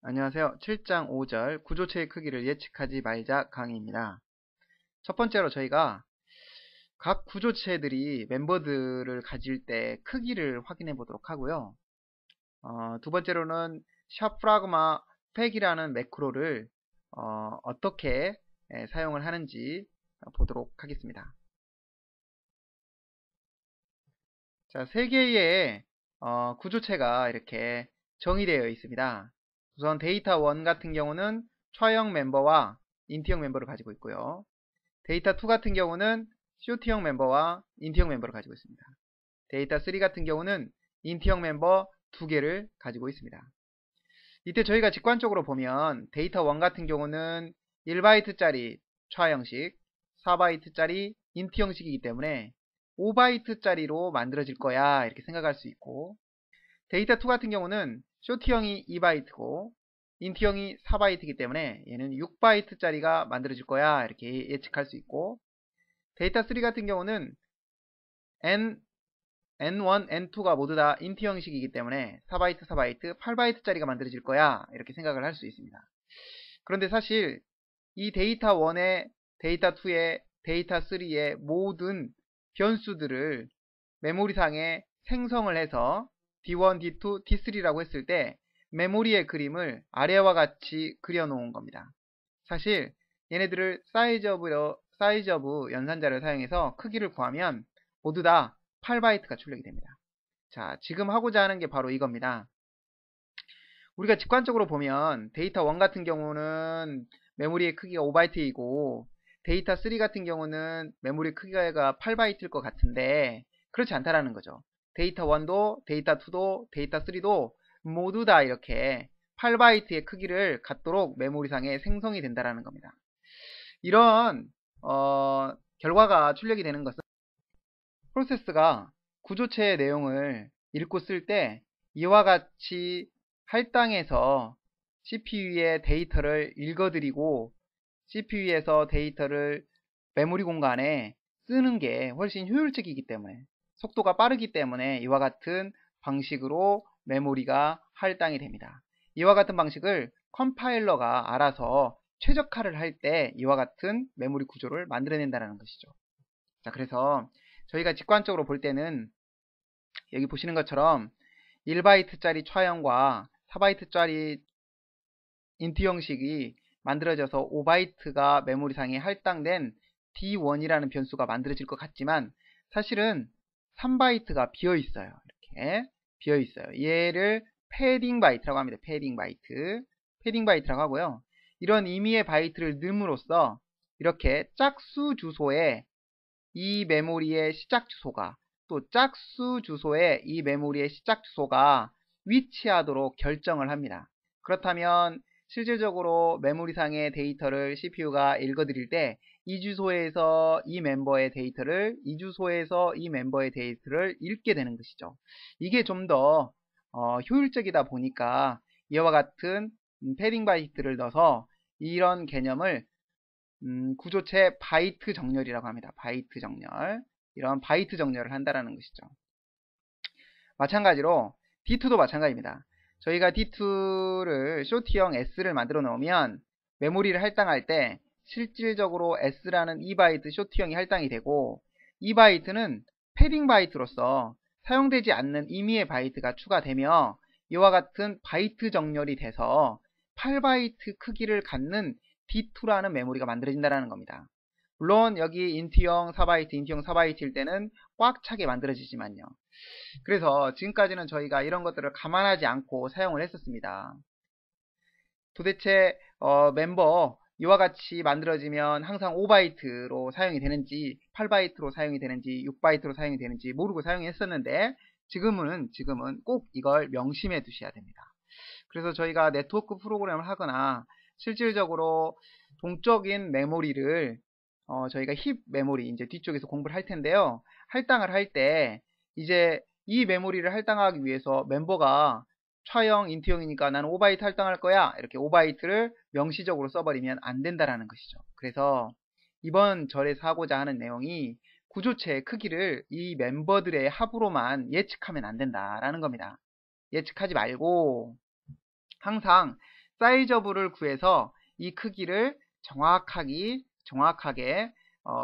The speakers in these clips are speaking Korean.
안녕하세요. 7장 5절 구조체의 크기를 예측하지 말자 강의입니다. 첫 번째로 저희가 각 구조체들이 멤버들을 가질 때 크기를 확인해 보도록 하고요. 두 번째로는 샵프라그마 팩이라는 매크로를 어떻게 사용을 하는지 보도록 하겠습니다. 자, 세 개의 구조체가 이렇게 정의되어 있습니다. 우선 데이터 1 같은 경우는 차형 멤버와 인트형 멤버를 가지고 있고요. 데이터 2 같은 경우는 쇼트형 멤버와 인트형 멤버를 가지고 있습니다. 데이터 3 같은 경우는 인트형 멤버 2개를 가지고 있습니다. 이때 저희가 직관적으로 보면 데이터 1 같은 경우는 1바이트짜리 차형식, 4바이트짜리 인트 형식이기 때문에 5바이트짜리로 만들어질 거야 이렇게 생각할 수 있고, 데이터 2 같은 경우는 쇼트형이 2바이트고 인트형이 4바이트이기 때문에 얘는 6바이트짜리가 만들어질 거야 이렇게 예측할 수 있고, 데이터 3 같은 경우는 N1, N2가 모두 다 인트 형식이기 때문에 4바이트, 4바이트, 8바이트짜리가 만들어질 거야 이렇게 생각을 할 수 있습니다. 그런데 사실 이 데이터 1의 데이터 2의 데이터 3의 모든 변수들을 메모리상에 생성을 해서 D1, D2, D3라고 했을 때 메모리의 그림을 아래와 같이 그려놓은 겁니다. 사실 얘네들을 사이즈 오브 연산자를 사용해서 크기를 구하면 모두 다 8바이트가 출력이 됩니다. 자, 지금 하고자 하는 게 바로 이겁니다. 우리가 직관적으로 보면 데이터 1 같은 경우는 메모리의 크기가 5바이트이고 데이터 3 같은 경우는 메모리 크기가 8바이트일 것 같은데 그렇지 않다라는 거죠. 데이터 1도 데이터 2도 데이터 3도 모두 다 이렇게 8바이트의 크기를 갖도록 메모리상에 생성이 된다라는 겁니다. 이런 결과가 출력이 되는 것은 프로세스가 구조체의 내용을 읽고 쓸 때 이와 같이 할당해서 CPU의 데이터를 읽어드리고 CPU에서 데이터를 메모리 공간에 쓰는 게 훨씬 효율적이기 때문에, 속도가 빠르기 때문에 이와 같은 방식으로 메모리가 할당이 됩니다. 이와 같은 방식을 컴파일러가 알아서 최적화를 할 때 이와 같은 메모리 구조를 만들어낸다는 것이죠. 자, 그래서 저희가 직관적으로 볼 때는 여기 보시는 것처럼 1바이트짜리 차형과 4바이트짜리 인트 형식이 만들어져서 5바이트가 메모리상에 할당된 D1이라는 변수가 만들어질 것 같지만 사실은 3바이트가 비어 있어요. 이렇게 비어 있어요. 얘를 패딩 바이트라고 합니다. 패딩 바이트. 패딩 바이트라고 하고요. 이런 임의의 바이트를 넣음으로써 이렇게 짝수 주소에 이 메모리의 시작 주소가, 또 짝수 주소에 이 메모리의 시작 주소가 위치하도록 결정을 합니다. 그렇다면 실질적으로 메모리상의 데이터를 CPU가 읽어드릴 때 이 주소에서 이 멤버의 데이터를, 이 주소에서 이 멤버의 데이터를 읽게 되는 것이죠. 이게 좀 더 효율적이다 보니까 이와 같은 패딩 바이트를 넣어서 이런 개념을 구조체 바이트 정렬이라고 합니다. 바이트 정렬. 이런 바이트 정렬을 한다라는 것이죠. 마찬가지로 D2도 마찬가지입니다. 저희가 D2를 쇼트형 S를 만들어 놓으면 메모리를 할당할 때 실질적으로 S라는 2바이트 쇼트형이 할당이 되고 2바이트는 패딩 바이트로서 사용되지 않는 임의의 바이트가 추가되며 이와 같은 바이트 정렬이 돼서 8바이트 크기를 갖는 D2라는 메모리가 만들어진다는 겁니다. 물론 여기 인트형 4바이트, 인트형 4바이트일 때는 꽉 차게 만들어지지만요. 그래서 지금까지는 저희가 이런 것들을 감안하지 않고 사용을 했었습니다. 도대체 멤버 이와 같이 만들어지면 항상 5바이트로 사용이 되는지 8바이트로 사용이 되는지 6바이트로 사용이 되는지 모르고 사용했었는데 지금은 꼭 이걸 명심해 두셔야 됩니다. 그래서 저희가 네트워크 프로그램을 하거나 실질적으로 동적인 메모리를 저희가 힙 메모리 이제 뒤쪽에서 공부를 할 텐데요. 할당을 할 때 이제 이 메모리를 할당하기 위해서 멤버가 차형, 인트형이니까 나는 5바이트 할당할 거야. 이렇게 5바이트를 명시적으로 써버리면 안 된다라는 것이죠. 그래서 이번 절에서 하고자 하는 내용이 구조체의 크기를 이 멤버들의 합으로만 예측하면 안 된다라는 겁니다. 예측하지 말고 항상 사이즈업을 구해서 이 크기를 정확하게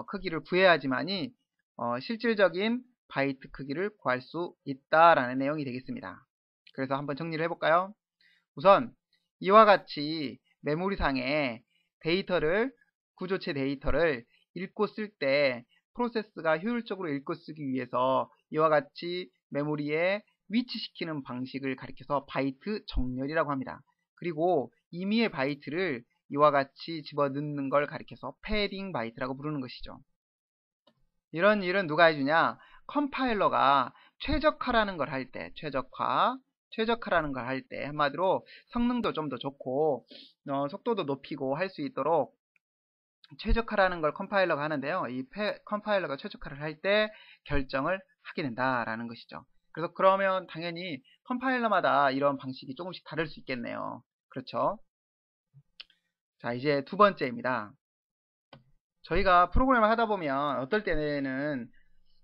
크기를 구해야지만이 실질적인 바이트 크기를 구할 수 있다라는 내용이 되겠습니다. 그래서 한번 정리를 해볼까요? 우선 이와 같이 메모리상에 구조체 데이터를 읽고 쓸 때 프로세스가 효율적으로 읽고 쓰기 위해서 이와 같이 메모리에 위치시키는 방식을 가리켜서 바이트 정렬이라고 합니다. 그리고 임의의 바이트를 이와 같이 집어넣는 걸 가리켜서 패딩 바이트라고 부르는 것이죠. 이런 일은 누가 해주냐? 컴파일러가 최적화라는 걸 할 때, 최적화라는 걸 할 때, 한마디로 성능도 좀 더 좋고, 속도도 높이고 할 수 있도록 최적화라는 걸 컴파일러가 하는데요. 이 컴파일러가 최적화를 할 때 결정을 하게 된다라는 것이죠. 그래서 그러면 당연히 컴파일러마다 이런 방식이 조금씩 다를 수 있겠네요. 그렇죠? 자, 이제 두 번째입니다. 저희가 프로그램을 하다 보면 어떨 때는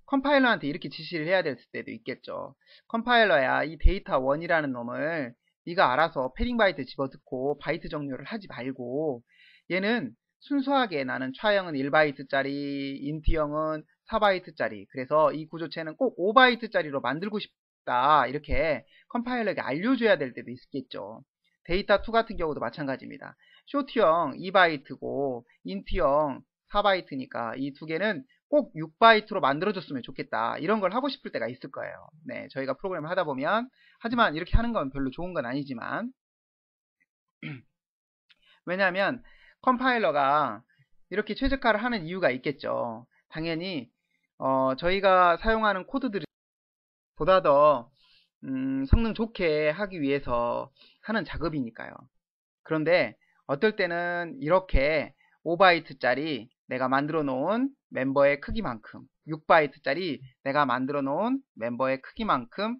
컴파일러한테 이렇게 지시를 해야 될 때도 있겠죠. 컴파일러야, 이 데이터 1이라는 놈을 네가 알아서 패딩 바이트 집어넣고 바이트 정렬을 하지 말고, 얘는 순수하게 나는 차형은 1바이트짜리, 인트형은 4바이트짜리, 그래서 이 구조체는 꼭 5바이트짜리로 만들고 싶다, 이렇게 컴파일러에게 알려줘야 될 때도 있겠죠. 데이터 2 같은 경우도 마찬가지입니다. 쇼트형 2바이트고 인트형 4바이트니까 이 두 개는 꼭 6바이트로 만들어줬으면 좋겠다, 이런 걸 하고 싶을 때가 있을 거예요. 네, 저희가 프로그램을 하다 보면. 하지만 이렇게 하는 건 별로 좋은 건 아니지만, 왜냐하면 컴파일러가 이렇게 최적화를 하는 이유가 있겠죠. 당연히 저희가 사용하는 코드들이 보다 더 성능 좋게 하기 위해서 하는 작업이니까요. 그런데 어떨 때는 이렇게 5바이트짜리 내가 만들어 놓은 멤버의 크기만큼, 6바이트짜리 내가 만들어 놓은 멤버의 크기만큼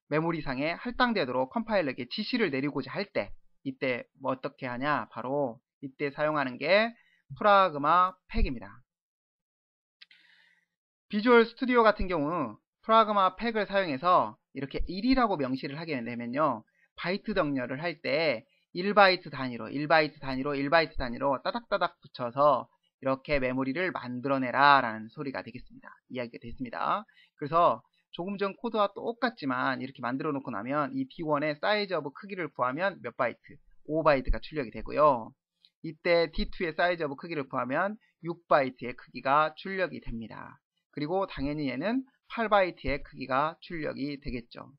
메모리상에 할당되도록 컴파일러에게 지시를 내리고자 할 때, 이때 뭐 어떻게 하냐? 바로 이때 사용하는 게 프라그마 팩입니다. 비주얼 스튜디오 같은 경우 프라그마 팩을 사용해서 이렇게 1이라고 명시를 하게 되면요, 바이트 정렬을 할 때 1바이트 단위로 1바이트 단위로 따닥따닥 붙여서 이렇게 메모리를 만들어내라 라는 소리가 되겠습니다. 이야기가 됐습니다. 그래서 조금 전 코드와 똑같지만 이렇게 만들어 놓고 나면 이 D1의 사이즈 오브 크기를 구하면 몇 바이트? 5바이트가 출력이 되고요. 이때 D2의 사이즈 오브 크기를 구하면 6바이트의 크기가 출력이 됩니다. 그리고 당연히 얘는 8바이트의 크기가 출력이 되겠죠.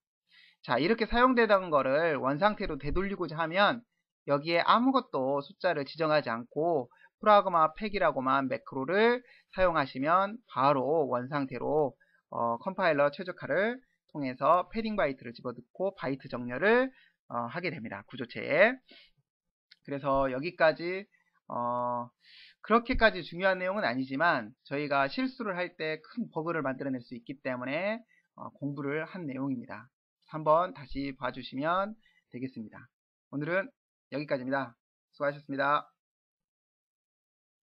자, 이렇게 사용되던 거를 원상태로 되돌리고자 하면 여기에 아무것도 숫자를 지정하지 않고 프라그마 팩이라고만 매크로를 사용하시면 바로 원상태로 컴파일러 최적화를 통해서 패딩 바이트를 집어넣고 바이트 정렬을 하게 됩니다. 구조체에. 그래서 여기까지 그렇게까지 중요한 내용은 아니지만 저희가 실수를 할 때 큰 버그를 만들어낼 수 있기 때문에 공부를 한 내용입니다. 한번 다시 봐주시면 되겠습니다. 오늘은 여기까지입니다. 수고하셨습니다.